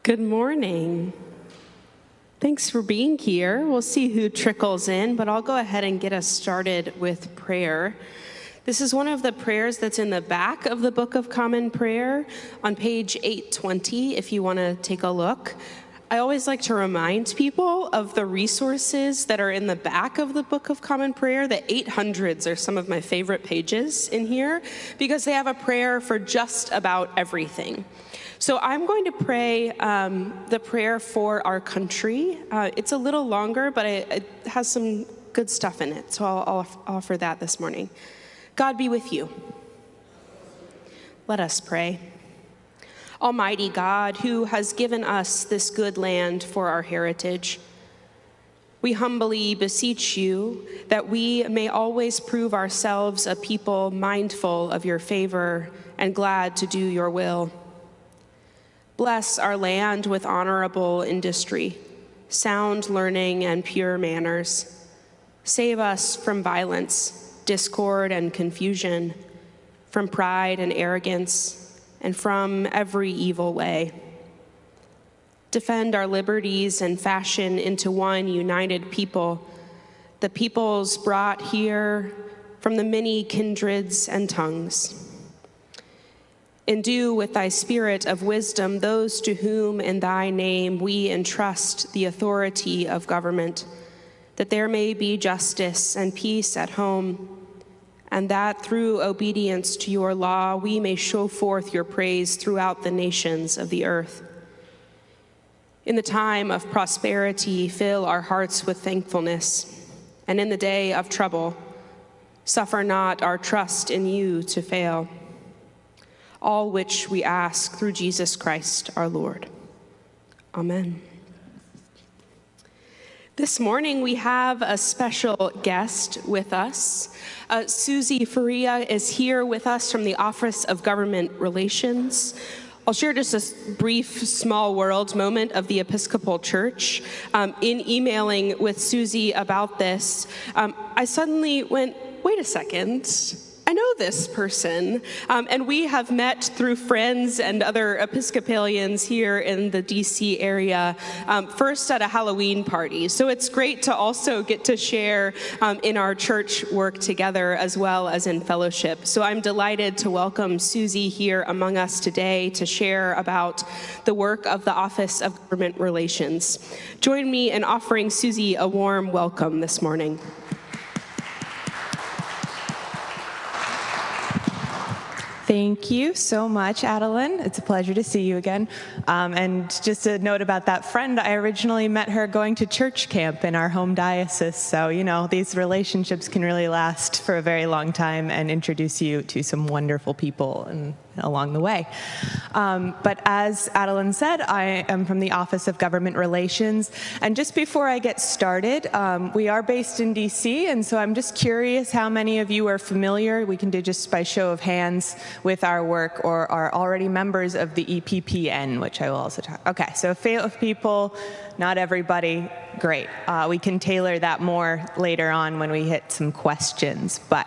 Good morning. Thanks for being here. We'll see who trickles in, but I'll go ahead and get us started with prayer. This is one of the prayers that's in the back of the Book of Common Prayer on page 820, if you want to take a look. I always like to remind people of the resources that are in the back of the Book of Common Prayer. The 800s are some of my favorite pages in here because they have a prayer for just about everything. So I'm going to pray the prayer for our country. It's a little longer, but it has some good stuff in it, so I'll offer that this morning. God be with you. Let us pray. Almighty God, who has given us this good land for our heritage, we humbly beseech you that we may always prove ourselves a people mindful of your favor and glad to do your will. Bless our land with honorable industry, sound learning, and pure manners. Save us from violence, discord, and confusion, from pride and arrogance, and from every evil way. Defend our liberties and fashion into one united people, the peoples brought here from the many kindreds and tongues. Endue with thy spirit of wisdom those to whom in thy name we entrust the authority of government, that there may be justice and peace at home, and that through obedience to your law we may show forth your praise throughout the nations of the earth. In the time of prosperity, fill our hearts with thankfulness, and in the day of trouble, suffer not our trust in you to fail. All which we ask through Jesus Christ our Lord. Amen. This morning we have a special guest with us. Susie Faria is here with us from the Office of Government Relations. I'll share just a brief small world moment of the Episcopal Church. In emailing with Susie about this, I suddenly went, wait a second. I know this person, and we have met through friends and other Episcopalians here in the DC area, first at a Halloween party. So it's great to also get to share in our church work together as well as in fellowship. So I'm delighted to welcome Susie here among us today to share about the work of the Office of Government Relations. Join me in offering Susie a warm welcome this morning. Thank you so much, Adeline. It's a pleasure to see you again. And just a note about that friend, I originally met her going to church camp in our home diocese. So, you know, these relationships can really last for a very long time and introduce you to some wonderful people along the way. But as Adeline said, I am from the Office of Government Relations. And just before I get started, we are based in DC, and so I'm just curious how many of you are familiar, we can do just by show of hands, with our work or are already members of the EPPN, which I will also talk. Okay, so a few of people, not everybody, great. We can tailor that more later on when we hit some questions. But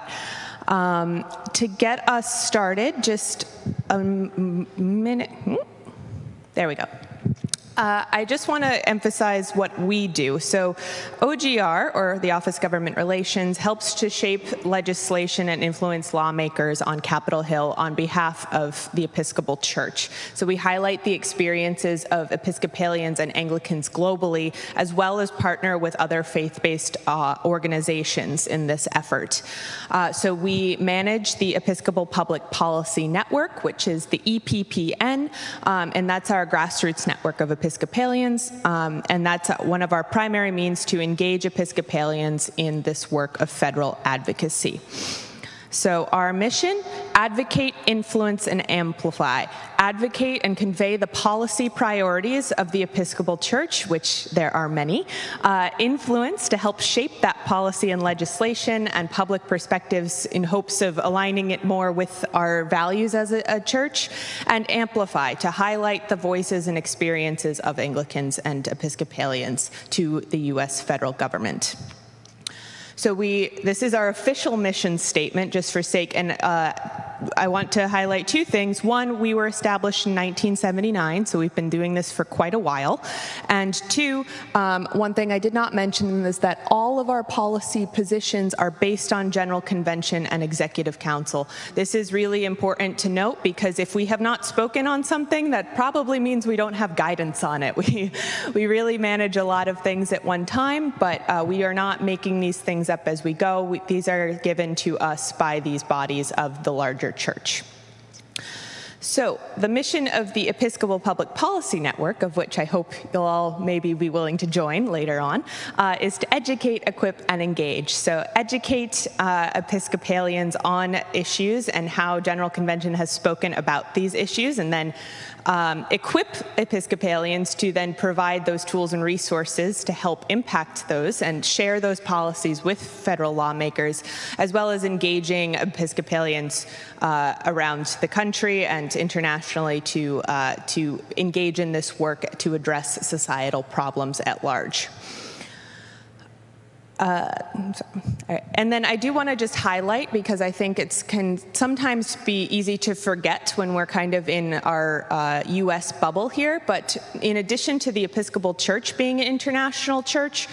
to get us started, just a minute. There we go. I just want to emphasize what we do. So OGR, or the Office of Government Relations, helps to shape legislation and influence lawmakers on Capitol Hill on behalf of the Episcopal Church. So we highlight the experiences of Episcopalians and Anglicans globally, as well as partner with other faith-based organizations in this effort. So we manage the Episcopal Public Policy Network, which is the EPPN, and that's our grassroots network of Episcopalians, and that's one of our primary means to engage Episcopalians in this work of federal advocacy. So our mission, advocate, influence, and amplify. Advocate and convey the policy priorities of the Episcopal Church, which there are many. Influence to help shape that policy and legislation and public perspectives in hopes of aligning it more with our values as a church. And amplify to highlight the voices and experiences of Anglicans and Episcopalians to the U.S. federal government. So this is our official mission statement, just for sake, and I want to highlight two things. One, we were established in 1979, so we've been doing this for quite a while. And two, one thing I did not mention is that all of our policy positions are based on General Convention and Executive Council. This is really important to note because if we have not spoken on something, that probably means we don't have guidance on it. We really manage a lot of things at one time, but we are not making these things up as we go. These are given to us by these bodies of the larger church. So the mission of the Episcopal Public Policy Network, of which I hope you'll all maybe be willing to join later on, is to educate, equip, and engage. So educate Episcopalians on issues and how General Convention has spoken about these issues, and then equip Episcopalians to then provide those tools and resources to help impact those and share those policies with federal lawmakers, as well as engaging Episcopalians around the country and internationally to engage in this work to address societal problems at large. And then I do want to just highlight, because I think it can sometimes be easy to forget when we're kind of in our U.S. bubble here, but in addition to the Episcopal Church being an international church,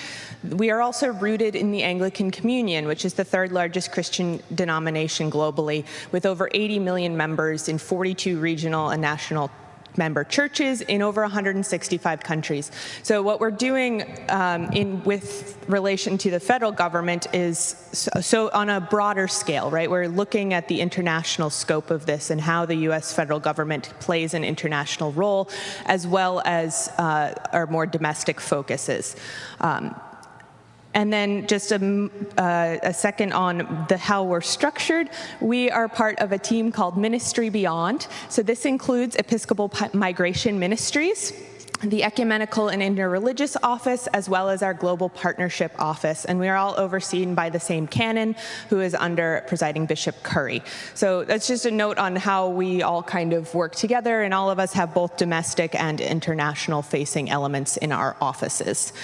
we are also rooted in the Anglican Communion, which is the third largest Christian denomination globally, with over 80 million members in 42 regional and national member churches in over 165 countries. So what we're doing with relation to the federal government is so on a broader scale, right? We're looking at the international scope of this and how the U.S. federal government plays an international role, as well as our more domestic focuses. And then just a second on how we're structured. We are part of a team called Ministry Beyond. So this includes Episcopal Migration Ministries, the Ecumenical and Interreligious Office, as well as our Global Partnership Office. And we are all overseen by the same canon, who is under Presiding Bishop Curry. So that's just a note on how we all kind of work together, and all of us have both domestic and international facing elements in our offices.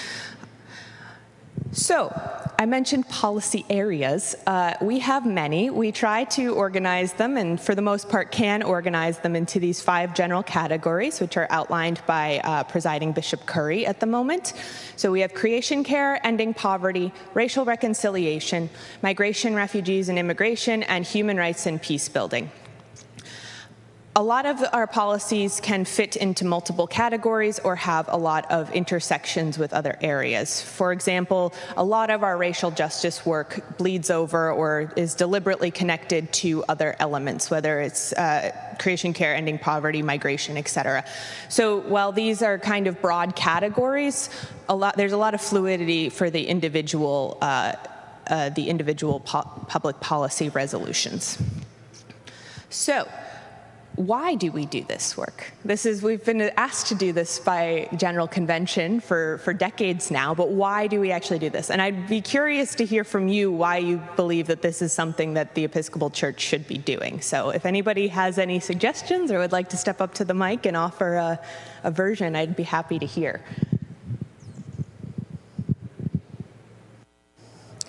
So, I mentioned policy areas. We have many. We try to organize them, and for the most part can organize them into these 5 general categories, which are outlined by Presiding Bishop Curry at the moment. So we have creation care, ending poverty, racial reconciliation, migration, refugees and immigration, and human rights and peace building. A lot of our policies can fit into multiple categories or have a lot of intersections with other areas. For example, a lot of our racial justice work bleeds over or is deliberately connected to other elements, whether it's creation care, ending poverty, migration, etc. So while these are kind of broad categories, there's a lot of fluidity for the individual public policy resolutions. So, why do we do this work? We've been asked to do this by General Convention for decades now, but why do we actually do this? And I'd be curious to hear from you why you believe that this is something that the Episcopal Church should be doing. So if anybody has any suggestions or would like to step up to the mic and offer a version, I'd be happy to hear.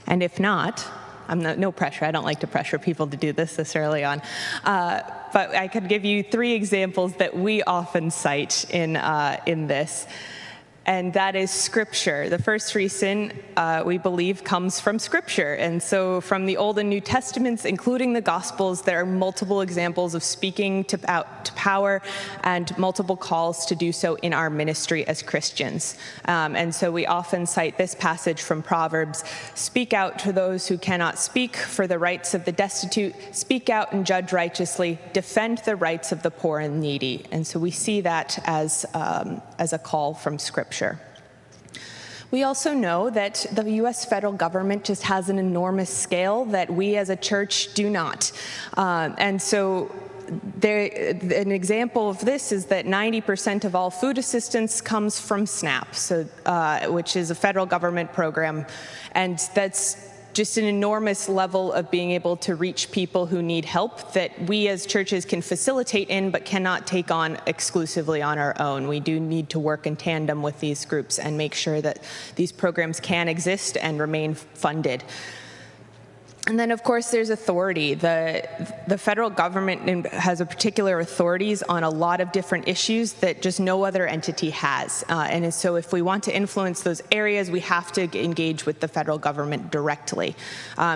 And if not, no pressure. I don't like to pressure people to do this early on. But I could give you 3 examples that we often cite in this. And that is Scripture. The first reason we believe comes from Scripture. And so from the Old and New Testaments, including the Gospels, there are multiple examples of speaking to power and multiple calls to do so in our ministry as Christians. And so we often cite this passage from Proverbs: "Speak out to those who cannot speak, for the rights of the destitute. Speak out and judge righteously. Defend the rights of the poor and needy." And so we see that as a call from Scripture. We also know that the U.S. federal government just has an enormous scale that we as a church do not. And so an example of this is that 90% of all food assistance comes from SNAP, which is a federal government program, and that's just an enormous level of being able to reach people who need help that we as churches can facilitate in but cannot take on exclusively on our own. We do need to work in tandem with these groups and make sure that these programs can exist and remain funded. And then, of course, there's authority. The federal government has a particular authorities on a lot of different issues that just no other entity has. And so if we want to influence those areas, we have to engage with the federal government directly.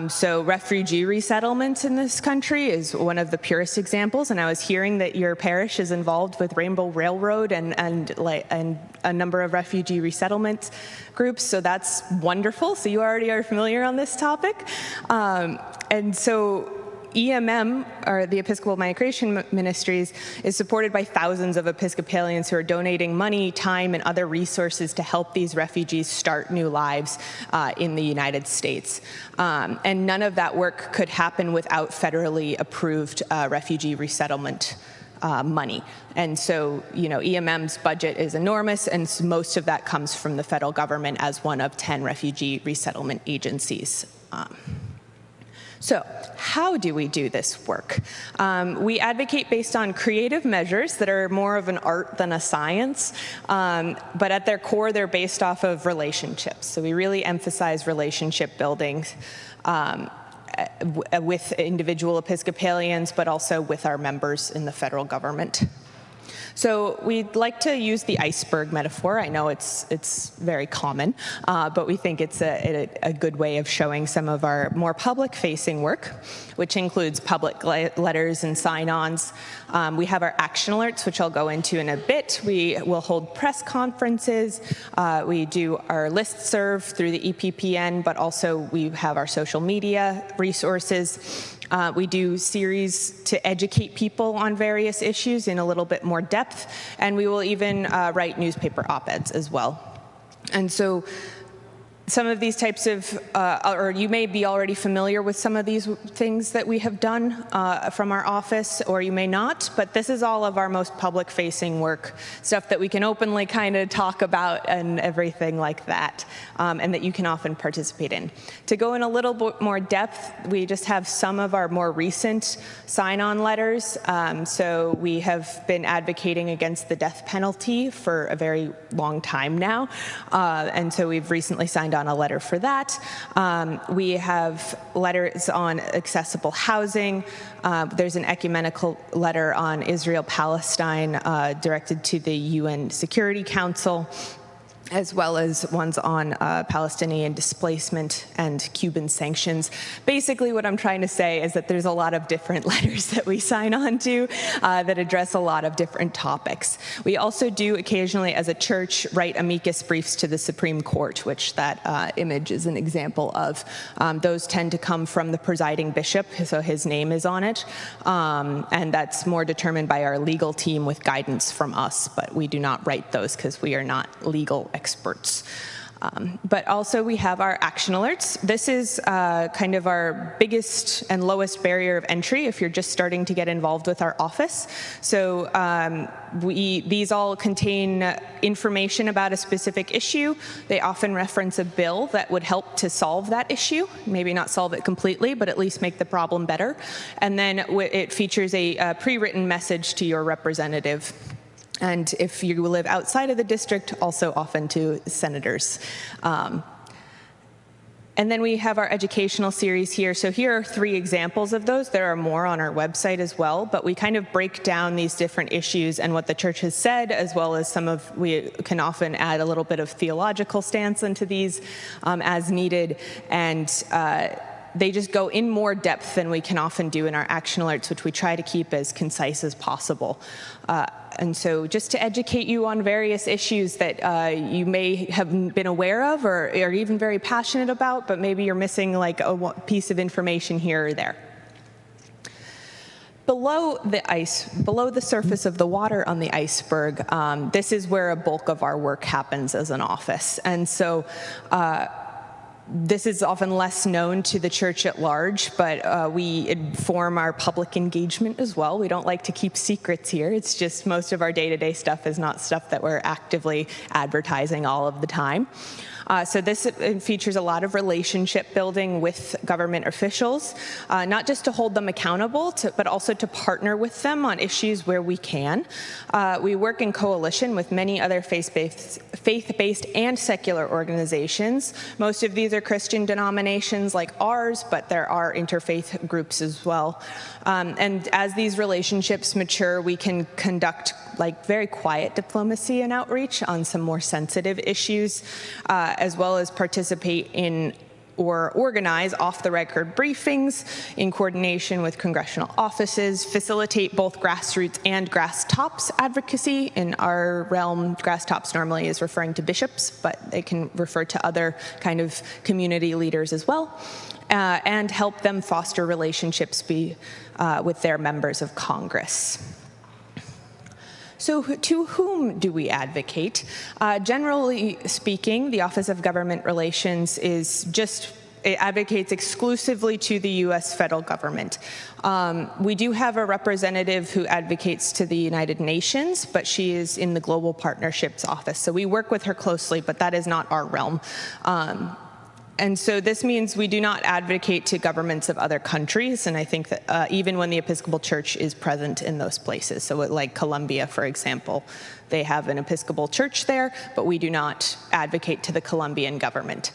So refugee resettlement in this country is one of the purest examples. And I was hearing that your parish is involved with Rainbow Railroad and a number of refugee resettlement groups. So that's wonderful. So you already are familiar on this topic. And so EMM, or the Episcopal Migration Ministries, is supported by thousands of Episcopalians who are donating money, time, and other resources to help these refugees start new lives in the United States. And none of that work could happen without federally approved refugee resettlement money. And so, EMM's budget is enormous, and most of that comes from the federal government as one of 10 refugee resettlement agencies. So how do we do this work? We advocate based on creative measures that are more of an art than a science, but at their core, they're based off of relationships. So we really emphasize relationship building with individual Episcopalians, but also with our members in the federal government. So we'd like to use the iceberg metaphor. I know it's very common, but we think it's a good way of showing some of our more public-facing work, which includes public letters and sign-ons. We have our action alerts, which I'll go into in a bit. We will hold press conferences. We do our listserv through the EPPN, but also we have our social media resources. We do series to educate people on various issues in a little bit more depth, and we will even write newspaper op-eds as well. And so some of these types of, or you may be already familiar with some of these things that we have done from our office, or you may not, but this is all of our most public-facing work, stuff that we can openly kind of talk about and everything like that, and that you can often participate in. To go in a little bit more depth, we just have some of our more recent sign-on letters. So we have been advocating against the death penalty for a very long time now, and so we've recently signed on a letter for that. We have letters on accessible housing. There's an ecumenical letter on Israel-Palestine directed to the UN Security Council, as well as ones on Palestinian displacement and Cuban sanctions. Basically, what I'm trying to say is that there's a lot of different letters that we sign on to that address a lot of different topics. We also do occasionally, as a church, write amicus briefs to the Supreme Court, which that image is an example of. Those tend to come from the presiding bishop, so his name is on it, and that's more determined by our legal team with guidance from us, but we do not write those because we are not legal experts. But also we have our action alerts. This is kind of our biggest and lowest barrier of entry if you're just starting to get involved with our office. So these all contain information about a specific issue. They often reference a bill that would help to solve that issue. Maybe not solve it completely, but at least make the problem better. And then it features a pre-written message to your representative. And if you live outside of the district, also often to senators. And then we have our educational series here. So here are 3 examples of those. There are more on our website as well, but we kind of break down these different issues and what the church has said, as well as we can often add a little bit of theological stance into these as needed. And they just go in more depth than we can often do in our action alerts, which we try to keep as concise as possible. And so just to educate you on various issues that you may have been aware of or are even very passionate about, but maybe you're missing like a piece of information here or there. Below the surface of the water on the iceberg, this is where a bulk of our work happens as an office. And so this is often less known to the church at large, but we inform our public engagement as well. We don't like to keep secrets here. It's just most of our day-to-day stuff is not stuff that we're actively advertising all of the time. So this features a lot of relationship building with government officials, not just to hold them accountable, but also to partner with them on issues where we can. We work in coalition with many other faith-based and secular organizations. Most of these are other Christian denominations like ours, but there are interfaith groups as well. And as these relationships mature, we can conduct like very quiet diplomacy and outreach on some more sensitive issues, as well as participate in or organize off-the-record briefings in coordination with congressional offices, facilitate both grassroots and grass tops advocacy. In our realm, grass tops normally is referring to bishops, but they can refer to other kind of community leaders as well, and help them foster relationships with their members of Congress. So to whom do we advocate? Generally speaking, the Office of Government Relations it advocates exclusively to the U.S. federal government. We do have a representative who advocates to the United Nations, but she is in the Global Partnerships Office. So we work with her closely, but that is not our realm. And so this means we do not advocate to governments of other countries, and I think that even when the Episcopal Church is present in those places, so like Colombia, for example, they have an Episcopal Church there, but we do not advocate to the Colombian government.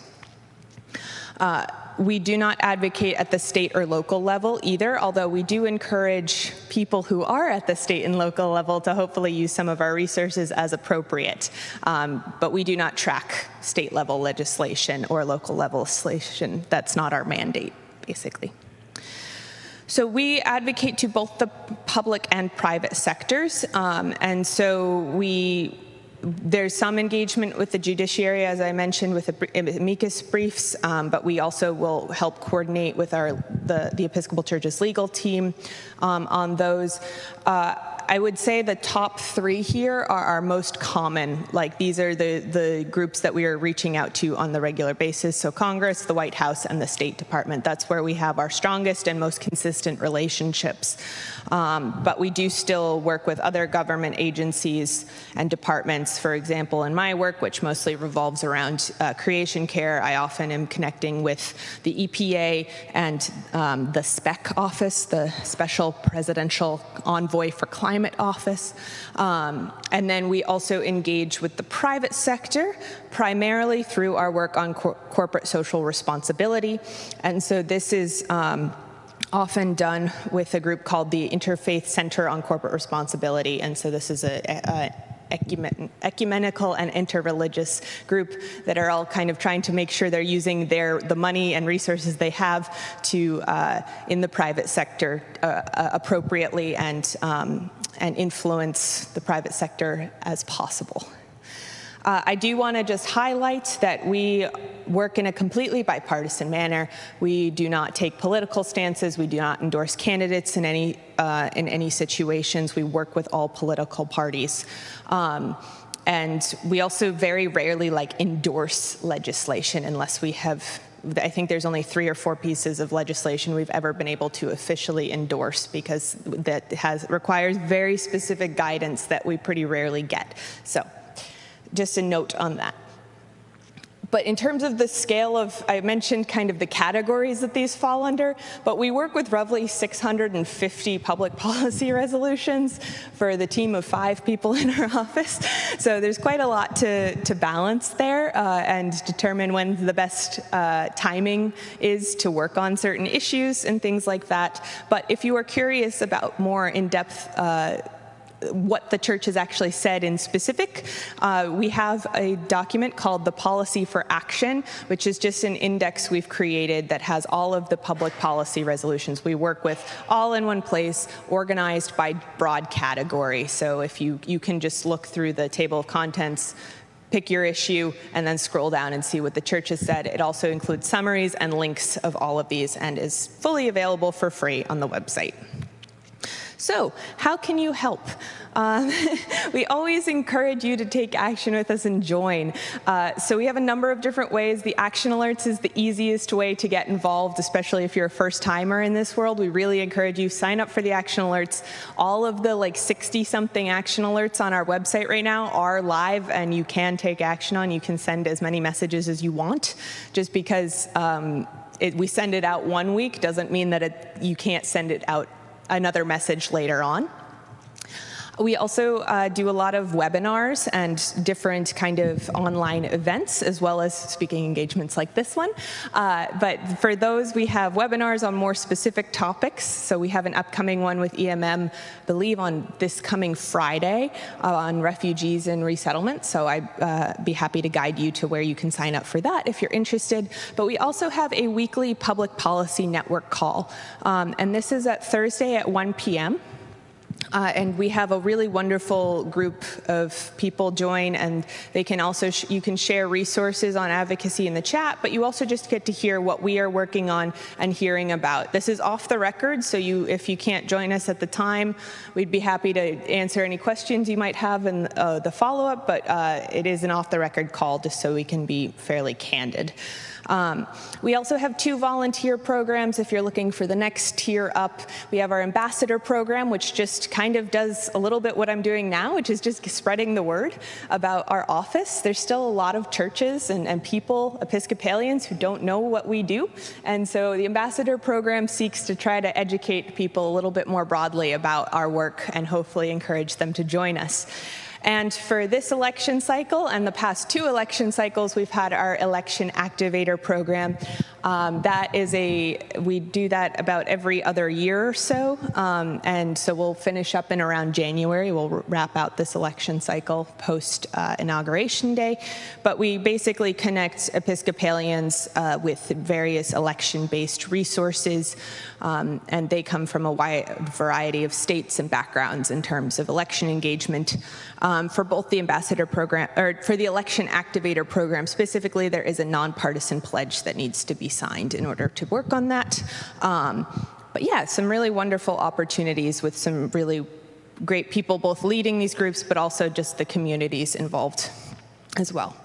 We do not advocate at the state or local level either, although we do encourage people who are at the state and local level to hopefully use some of our resources as appropriate. But we do not track state level legislation or local level legislation. That's not our mandate, basically. So we advocate to both the public and private sectors, and so there's some engagement with the judiciary, as I mentioned, with the amicus briefs, but we also will help coordinate with the Episcopal Church's legal team on those. I would say the top three here are our most common. Like, these are the groups that we are reaching out to on the regular basis. So Congress, the White House, and the State Department. That's where we have our strongest and most consistent relationships. But we do still work with other government agencies and departments. For example, in my work, which mostly revolves around creation care, I often am connecting with the EPA and the SPEC office, the Special Presidential Envoy for Climate Office. And then we also engage with the private sector, primarily through our work on corporate social responsibility. And so this is often done with a group called the Interfaith Center on Corporate Responsibility. And so this is a ecumenical and interreligious group that are all kind of trying to make sure they're using the money and resources they have to in the private sector appropriately and influence the private sector as possible. I do want to just highlight that we work in a completely bipartisan manner. We do not take political stances. We do not endorse candidates in any situations. We work with all political parties. And we also very rarely endorse legislation unless we have, I think there's only 3 or 4 pieces of legislation we've ever been able to officially endorse, because that requires very specific guidance that we pretty rarely get. So just a note on that. But in terms of the scale of, I mentioned kind of the categories that these fall under, but we work with roughly 650 public policy resolutions for the team of 5 people in our office. So there's quite a lot to balance there and determine when the best timing is to work on certain issues and things like that. But if you are curious about more in-depth what the church has actually said in specific, we have a document called the Policy for Action, which is just an index we've created that has all of the public policy resolutions we work with all in one place, organized by broad category. So if you can just look through the table of contents, pick your issue, and then scroll down and see what the church has said. It also includes summaries and links of all of these and is fully available for free on the website. So, how can you help? We always encourage you to take action with us and join. So we have a number of different ways. The action alerts is the easiest way to get involved, especially if you're a first-timer in this world. We really encourage you, sign up for the action alerts. All of the 60-something action alerts on our website right now are live, and you can take action on. You can send as many messages as you want. Just because we send it out one week doesn't mean that you can't send it out another message later on. We also do a lot of webinars and different kind of online events, as well as speaking engagements like this one. But for those, we have webinars on more specific topics. So we have an upcoming one with EMM, I believe on this coming Friday, on refugees and resettlement. So I'd be happy to guide you to where you can sign up for that if you're interested. But we also have a weekly public policy network call. And this is at Thursday at 1 p.m. And we have a really wonderful group of people join, and they can also you can share resources on advocacy in the chat, but you also just get to hear what we are working on and hearing about. This is off the record, so if you can't join us at the time, we'd be happy to answer any questions you might have in the follow-up, but it is an off-the-record call just so we can be fairly candid. We also have 2 volunteer programs if you're looking for the next tier up. We have our ambassador program, which just kind of does a little bit what I'm doing now, which is just spreading the word about our office. There's still a lot of churches and people, Episcopalians, who don't know what we do. And so the ambassador program seeks to try to educate people a little bit more broadly about our work and hopefully encourage them to join us. And for this election cycle and the past 2 election cycles, we've had our election activator program. We do that about every other year or so. And so we'll finish up in around January. We'll wrap out this election cycle post inauguration day. But we basically connect Episcopalians with various election-based resources. And they come from a wide variety of states and backgrounds in terms of election engagement. For both the ambassador program, or for the election activator program specifically, there is a nonpartisan pledge that needs to be signed in order to work on that. But yeah, some really wonderful opportunities with some really great people both leading these groups, but also just the communities involved as well.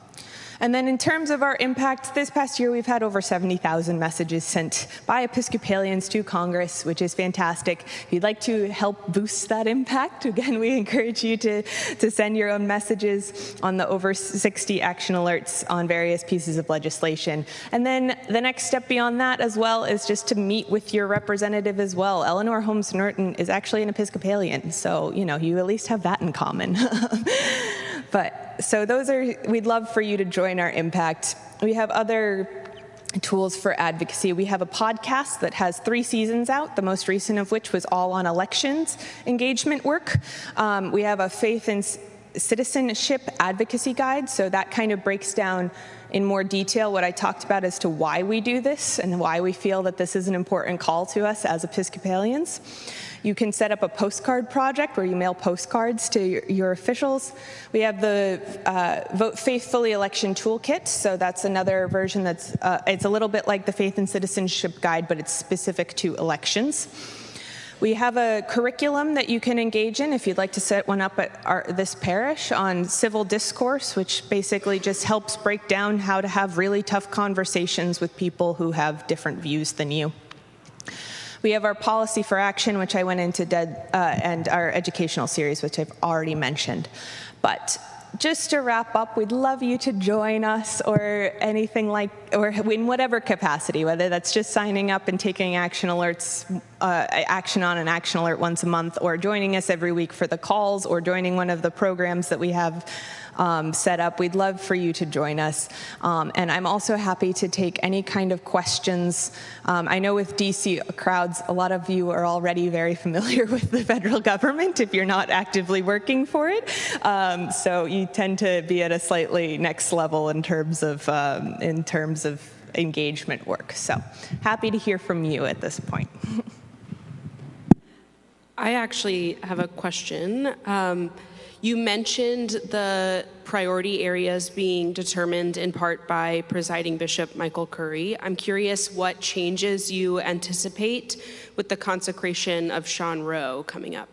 And then in terms of our impact, this past year we've had over 70,000 messages sent by Episcopalians to Congress, which is fantastic. If you'd like to help boost that impact, again, we encourage you to send your own messages on the over 60 action alerts on various pieces of legislation. And then the next step beyond that as well is just to meet with your representative as well. Eleanor Holmes Norton is actually an Episcopalian, so you at least have that in common. So we'd love for you to join our impact. We have other tools for advocacy. We have a podcast that has 3 seasons out, the most recent of which was all on elections engagement work. We have a faith and citizenship advocacy guide, so that kind of breaks down in more detail what I talked about as to why we do this and why we feel that this is an important call to us as Episcopalians. You can set up a postcard project where you mail postcards to your officials. We have the Vote Faithfully election toolkit, so that's another version that's, it's a little bit like the Faith and Citizenship Guide, but it's specific to elections. We have a curriculum that you can engage in if you'd like to set one up at this parish on civil discourse, which basically just helps break down how to have really tough conversations with people who have different views than you. We have our Policy for Action, which I went into, and our educational series, which I've already mentioned. But just to wrap up, we'd love you to join us or anything like, or in whatever capacity, whether that's just signing up and taking action alerts, action on an action alert once a month, or joining us every week for the calls, or joining one of the programs that we have set up. We'd love for you to join us. And I'm also happy to take any kind of questions. I know with DC crowds, a lot of you are already very familiar with the federal government if you're not actively working for it. So you tend to be at a slightly next level in terms of engagement work. So happy to hear from you at this point. I actually have a question. You mentioned the priority areas being determined in part by Presiding Bishop Michael Curry. I'm curious what changes you anticipate with the consecration of Sean Rowe coming up.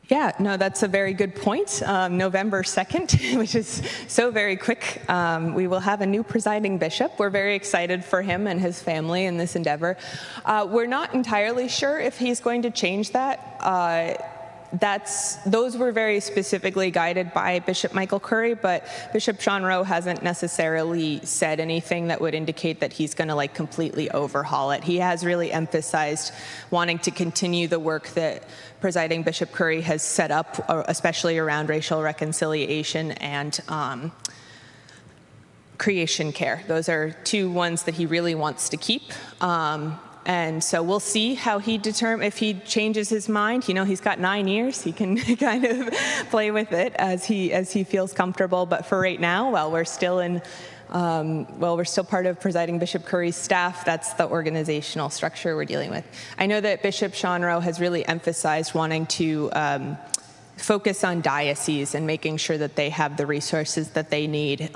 Yeah, no, that's a very good point. November 2nd, which is so very quick, we will have a new presiding bishop. We're very excited for him and his family in this endeavor. We're not entirely sure if he's going to change that. those were very specifically guided by Bishop Michael Curry, but Bishop Sean Rowe hasn't necessarily said anything that would indicate that he's going to like completely overhaul it. He has really emphasized wanting to continue the work that Presiding Bishop Curry has set up, especially around racial reconciliation and creation care. Those are two ones that he really wants to keep. And so we'll see how if he changes his mind. You know, he's got 9 years. He can kind of play with it as he feels comfortable. But for right now, while we're still part of Presiding Bishop Curry's staff, that's the organizational structure we're dealing with. I know that Bishop Sean Rowe has really emphasized wanting to focus on dioceses and making sure that they have the resources that they need,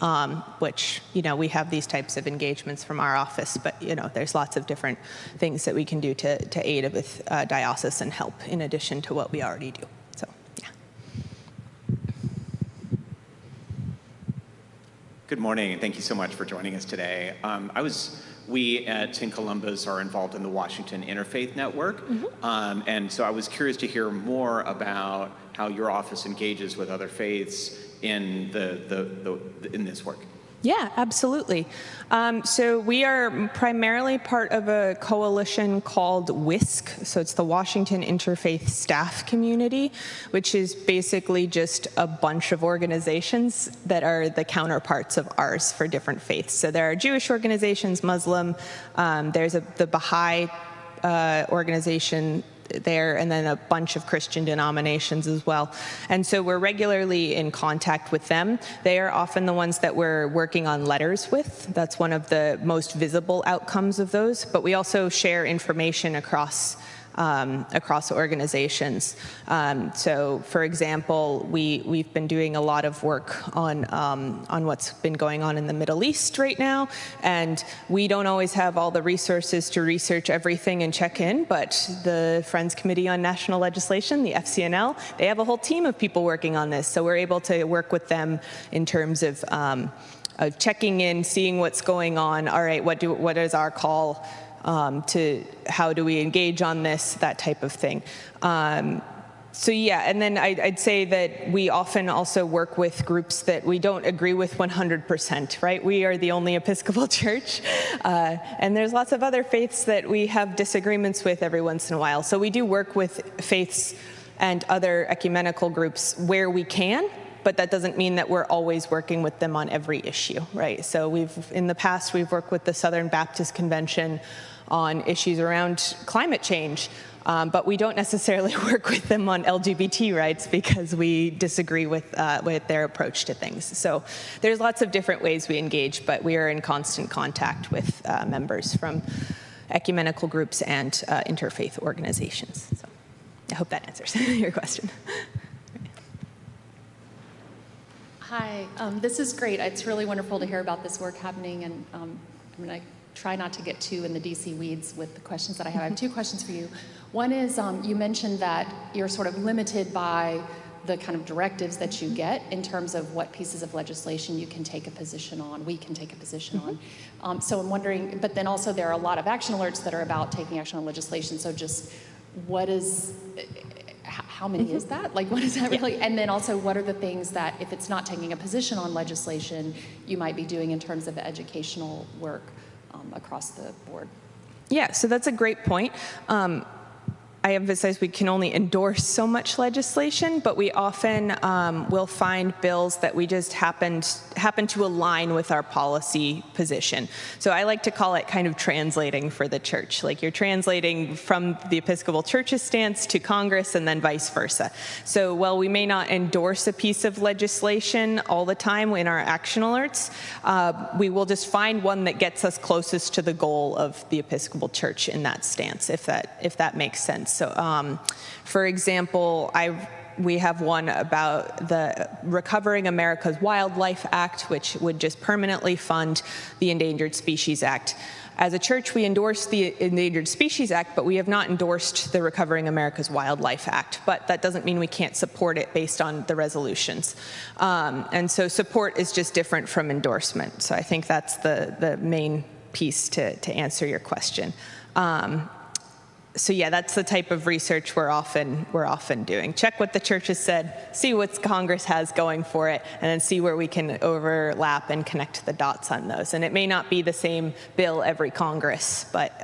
which, you know, we have these types of engagements from our office, but, you know, there's lots of different things that we can do to aid with diocesan help in addition to what we already do. So, yeah. Good morning, and thank you so much for joining us today. We at St. Columba's are involved in the Washington Interfaith Network, and so I was curious to hear more about how your office engages with other faiths in in this work. Yeah, absolutely. So we are primarily part of a coalition called WISC. So it's the Washington Interfaith Staff Community, which is basically just a bunch of organizations that are the counterparts of ours for different faiths. So there are Jewish organizations, Muslim, there's the Baha'i organization there, and then a bunch of Christian denominations as well. And so we're regularly in contact with them. They are often the ones that we're working on letters with. That's one of the most visible outcomes of those. But we also share information across organizations. So, for example, we've been doing a lot of work on what's been going on in the Middle East right now, and we don't always have all the resources to research everything and check in, but the Friends Committee on National Legislation, the FCNL, they have a whole team of people working on this, so we're able to work with them in terms of checking in, seeing what's going on. All right, what is our call to how do we engage on this, that type of thing. So yeah, and then I'd say that we often also work with groups that we don't agree with 100%, right? We are the only Episcopal Church, and there's lots of other faiths that we have disagreements with every once in a while. So we do work with faiths and other ecumenical groups where we can, but that doesn't mean that we're always working with them on every issue, right? So in the past, we've worked with the Southern Baptist Convention on issues around climate change, but we don't necessarily work with them on LGBT rights because we disagree with their approach to things. So there's lots of different ways we engage, but we are in constant contact with members from ecumenical groups and interfaith organizations. So I hope that answers your question. Hi, this is great. It's really wonderful to hear about this work happening, and I'm going to try not to get too in the DC weeds with the questions that I have. I have two questions for you. One is, you mentioned that you're sort of limited by the kind of directives that you get in terms of what pieces of legislation you can take a position on, we can take a position on. So I'm wondering, but then also there are a lot of action alerts that are about taking action on legislation, so just how many is that? Like, what is that really? And then also, what are the things that, if it's not taking a position on legislation, you might be doing in terms of educational work across the board? Yeah, so that's a great point. I emphasize we can only endorse so much legislation, but we often will find bills that we just happen to align with our policy position. So I like to call it kind of translating for the church. Like, you're translating from the Episcopal Church's stance to Congress and then vice versa. So while we may not endorse a piece of legislation all the time in our action alerts, we will just find one that gets us closest to the goal of the Episcopal Church in that stance, if that makes sense. So, for example, we have one about the Recovering America's Wildlife Act, which would just permanently fund the Endangered Species Act. As a church, we endorse the Endangered Species Act, but we have not endorsed the Recovering America's Wildlife Act. But that doesn't mean we can't support it based on the resolutions. And so support is just different from endorsement. So I think that's the main piece to answer your question. So yeah, that's the type of research we're often doing. Check what the church has said, see what Congress has going for it, and then see where we can overlap and connect the dots on those. And it may not be the same bill every Congress, but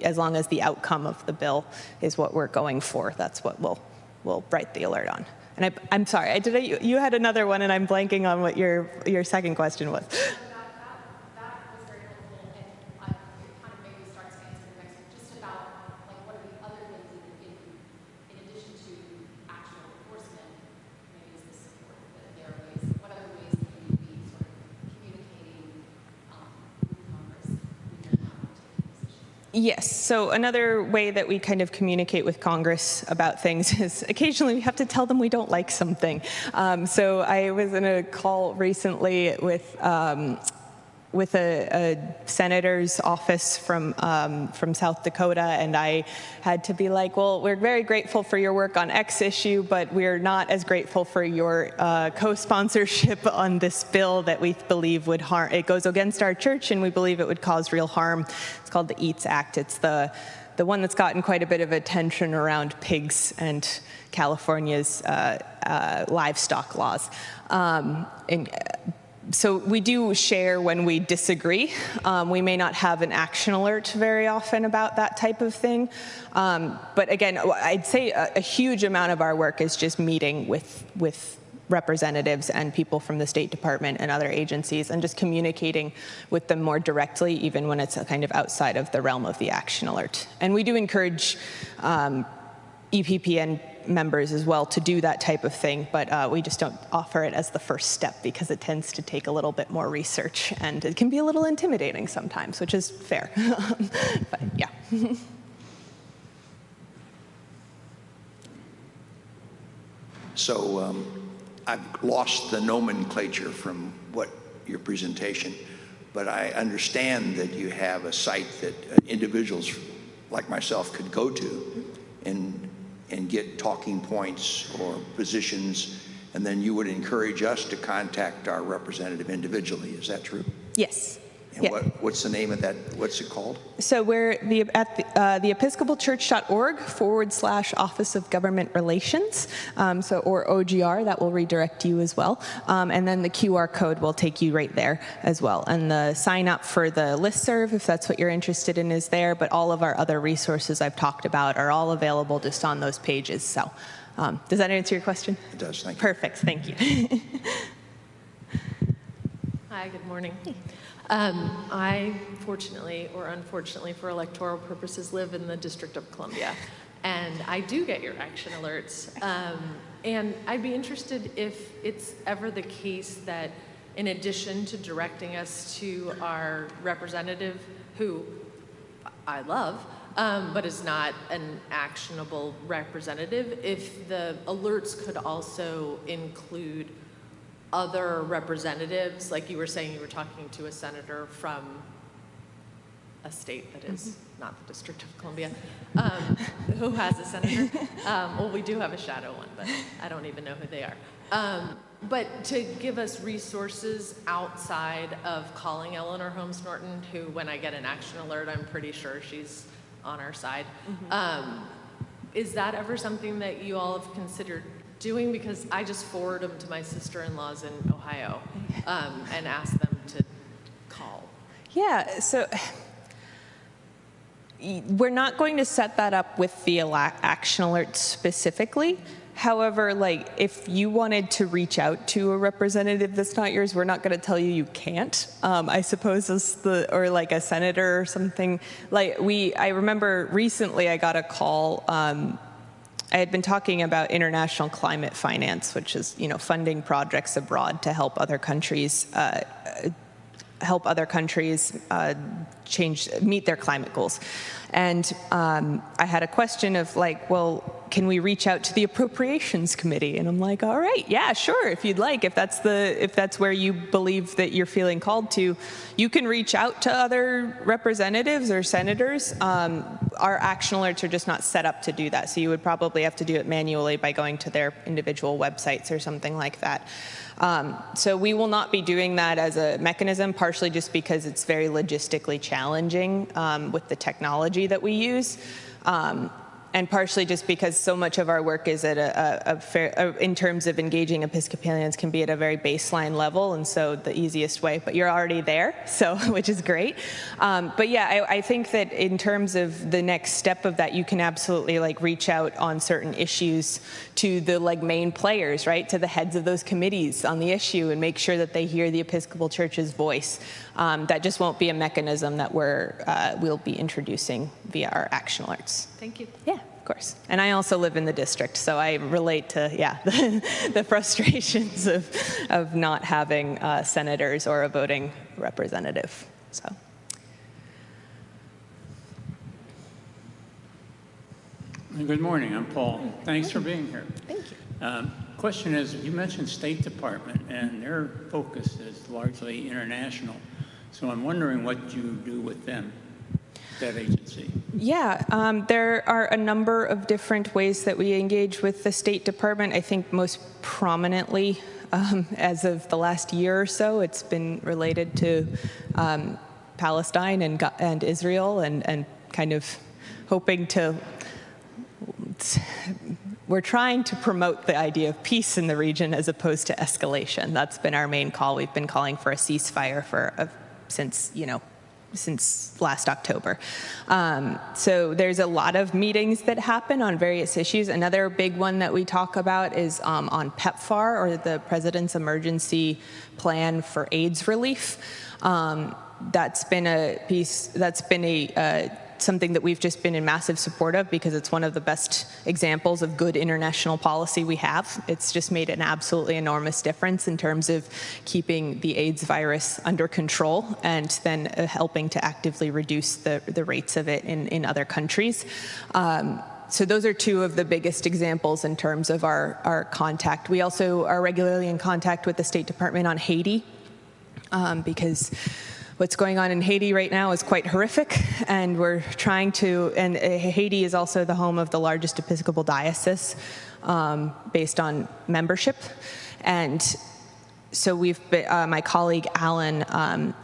as long as the outcome of the bill is what we're going for, that's what we'll write the alert on. And I'm sorry, you had another one, and I'm blanking on what your second question was. Yes, so another way that we kind of communicate with Congress about things is occasionally we have to tell them we don't like something. So I was in a call recently with a senator's office from South Dakota, and I had to be like, well, we're very grateful for your work on X issue, but we're not as grateful for your co-sponsorship on this bill that we believe would harm. It goes against our church, and we believe it would cause real harm. It's called the EATS Act. It's the one that's gotten quite a bit of attention around pigs and California's livestock laws. So we do share when we disagree. We may not have an action alert very often about that type of thing. But again, I'd say a huge amount of our work is just meeting with representatives and people from the State Department and other agencies and just communicating with them more directly, even when it's kind of outside of the realm of the action alert. And we do encourage EPPN members as well to do that type of thing, but we just don't offer it as the first step because it tends to take a little bit more research, and it can be a little intimidating sometimes, which is fair. But yeah. So I've lost the nomenclature from what your presentation, but I understand that you have a site that individuals like myself could go to and get talking points or positions, and then you would encourage us to contact our representative individually. Is that true? Yes. And yeah. What's the name of that? What's it called? So we're at the episcopalchurch.org/Office of Government Relations, or OGR, that will redirect you as well. And then the QR code will take you right there as well. And the sign up for the listserv, if that's what you're interested in, is there. But all of our other resources I've talked about are all available just on those pages. So does that answer your question? It does, thank you. Perfect, thank you. Hi, good morning. I, fortunately or unfortunately for electoral purposes, live in the District of Columbia, and I do get your action alerts. And I'd be interested if it's ever the case that, in addition to directing us to our representative, who I love, but is not an actionable representative, if the alerts could also include other representatives, like you were saying you were talking to a senator from a state that is not the District of Columbia, who has a senator. Well, we do have a shadow one, but I don't even know who they are. But to give us resources outside of calling Eleanor Holmes Norton, who, when I get an action alert, I'm pretty sure she's on our side. Is that ever something that you all have considered doing? Because I just forward them to my sister-in-laws in Ohio and ask them to call. Yeah, so we're not going to set that up with the action alert specifically. However, like, if you wanted to reach out to a representative that's not yours, we're not going to tell you you can't. I suppose or like a senator or something. Like I remember recently I got a call. I had been talking about international climate finance, which is, funding projects abroad to help other countries meet their climate goals. And I had a question of like, well, can we reach out to the Appropriations Committee? And I'm like, all right, yeah, sure, if you'd like, if that's where you believe that you're feeling called to, you can reach out to other representatives or senators. our action alerts are just not set up to do that. So you would probably have to do it manually by going to their individual websites or something like that. So we will not be doing that as a mechanism, partially just because it's very logistically challenging with the technology that we use. And partially just because so much of our work is at in terms of engaging Episcopalians, can be at a very baseline level, and so the easiest way, but you're already there, so which is great. But yeah, I think that in terms of the next step of that, you can absolutely like reach out on certain issues to the like main players, right, to the heads of those committees on the issue, and make sure that they hear the Episcopal Church's voice. That just won't be a mechanism that we'll be introducing via our action alerts. Thank you. Yeah, of course. And I also live in the district, so I relate to, the frustrations of not having senators or a voting representative. So. Good morning, I'm Paul. Thanks for being here. Thank you. Question is, you mentioned State Department, and their focus is largely international. So I'm wondering what you do with them, that agency. Yeah, there are a number of different ways that we engage with the State Department. I think most prominently, as of the last year or so, it's been related to Palestine and Israel, and kind of hoping to, we're trying to promote the idea of peace in the region as opposed to escalation. That's been our main call. We've been calling for a ceasefire since last October. So there's a lot of meetings that happen on various issues. Another big one that we talk about is on PEPFAR, or the President's Emergency Plan for AIDS Relief. That's been something that we've just been in massive support of, because it's one of the best examples of good international policy we have. It's just made an absolutely enormous difference in terms of keeping the AIDS virus under control, and then helping to actively reduce the rates of it in other countries. So those are two of the biggest examples in terms of our contact. We also are regularly in contact with the State Department on Haiti, because what's going on in Haiti right now is quite horrific, and we're trying to, and Haiti is also the home of the largest Episcopal diocese based on membership. And so we've been, my colleague Alan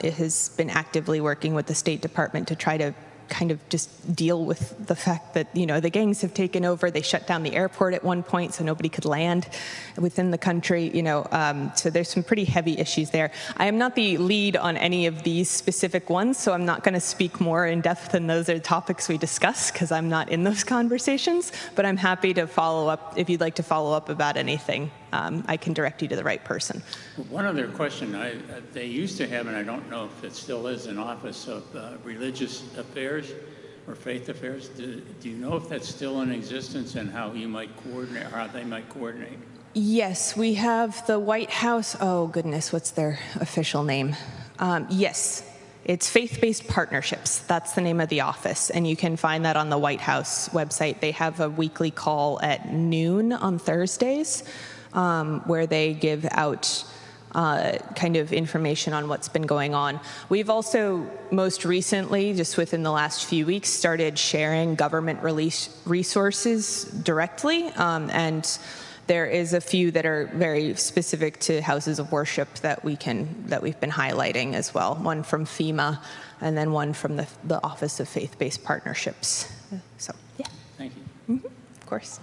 has been actively working with the State Department to try to kind of just deal with the fact that, the gangs have taken over. They shut down the airport at one point, so nobody could land within the country, so there's some pretty heavy issues there. I am not the lead on any of these specific ones, so I'm not going to speak more in depth than those are topics we discuss, because I'm not in those conversations, but I'm happy to follow up. If you'd like to follow up about anything, I can direct you to the right person. One other question, they used to have, and I don't know if it still is, an Office of Religious Affairs or Faith Affairs. Do you know if that's still in existence, and how you might coordinate, or how they might coordinate? Yes, we have the White House. Oh goodness, what's their official name? Yes, it's Faith-Based Partnerships. That's the name of the office, and you can find that on the White House website. They have a weekly call at noon on Thursdays, where they give out kind of information on what's been going on. We've also most recently, just within the last few weeks, started sharing government release resources directly, and there is a few that are very specific to houses of worship that we've been highlighting as well. One from FEMA, and then one from the Office of Faith-Based Partnerships. So yeah. Thank you. Mm-hmm. Of course.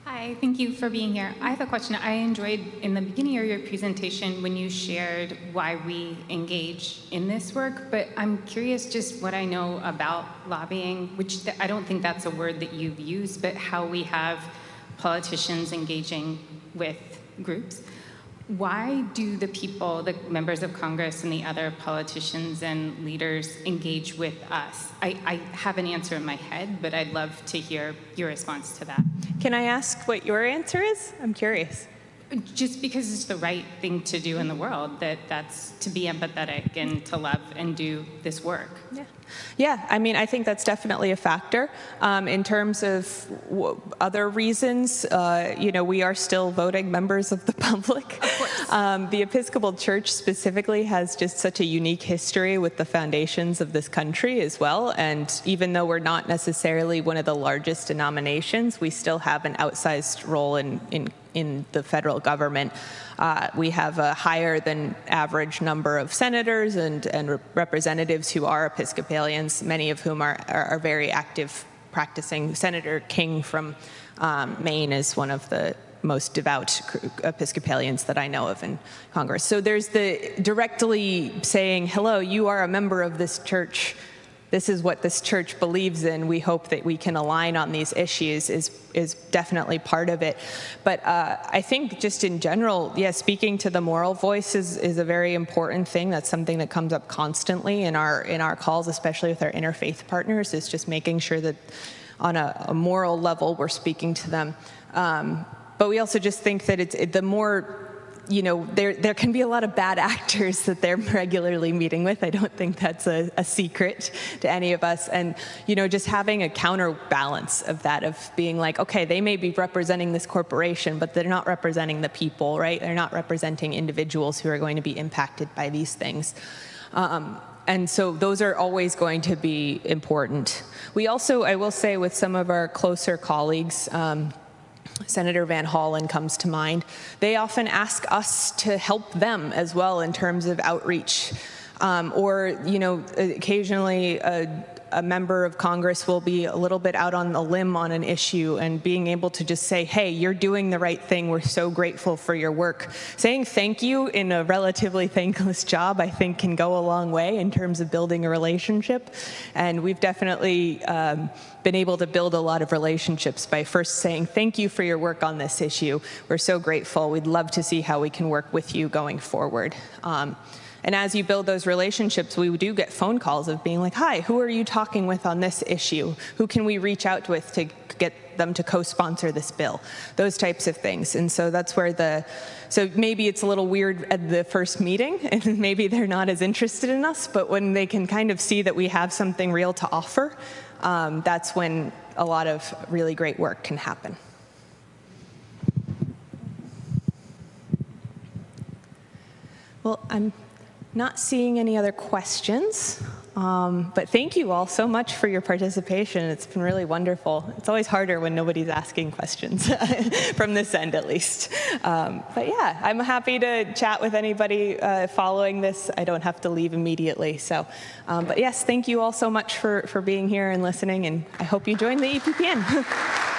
Hi, thank you for being here. I have a question. I enjoyed in the beginning of your presentation when you shared why we engage in this work, but I'm curious just what I know about lobbying, which I don't think that's a word that you've used, but how we have politicians engaging with groups. Why do the people, the members of Congress and the other politicians and leaders engage with us? I have an answer in my head, but I'd love to hear your response to that. Can I ask what your answer is? I'm curious. just because it's the right thing to do in the world, that's to be empathetic and to love and do this work. Yeah, I mean, I think that's definitely a factor. In terms of other reasons, we are still voting members of the public. Of course. The Episcopal Church specifically has just such a unique history with the foundations of this country as well. And even though we're not necessarily one of the largest denominations, we still have an outsized role in the federal government. We have a higher than average number of senators and representatives who are Episcopalians, many of whom are very active practicing. Senator King from Maine is one of the most devout Episcopalians that I know of in Congress. So there's the directly saying, hello, you are a member of this church. This is what this church believes in. We hope that we can align on these issues is definitely part of it. But I think just in general, speaking to the moral voice is a very important thing. That's something that comes up constantly in our calls, especially with our interfaith partners, is just making sure that on a moral level we're speaking to them. But we also just think that the more, there can be a lot of bad actors that they're regularly meeting with. I don't think that's a secret to any of us. And, just having a counterbalance of that, of being like, okay, they may be representing this corporation, but they're not representing the people, right? They're not representing individuals who are going to be impacted by these things. And so those are always going to be important. We also, I will say, with some of our closer colleagues, Senator Van Hollen comes to mind. They often ask us to help them as well in terms of outreach. Occasionally a member of Congress will be a little bit out on a limb on an issue, and being able to just say, hey, you're doing the right thing. We're so grateful for your work. Saying thank you in a relatively thankless job, I think, can go a long way in terms of building a relationship. And we've definitely been able to build a lot of relationships by first saying, thank you for your work on this issue. We're so grateful. We'd love to see how we can work with you going forward. And as you build those relationships, we do get phone calls of being like, hi, who are you talking with on this issue? Who can we reach out with to get them to co-sponsor this bill? Those types of things. And so that's where so maybe it's a little weird at the first meeting, and maybe they're not as interested in us, but when they can kind of see that we have something real to offer, that's when a lot of really great work can happen. Well, I'm not seeing any other questions, but thank you all so much for your participation. It's been really wonderful. It's always harder when nobody's asking questions, from this end at least. But yeah, I'm happy to chat with anybody following this. I don't have to leave immediately. So, but yes, thank you all so much for being here and listening, and I hope you join the EPPN.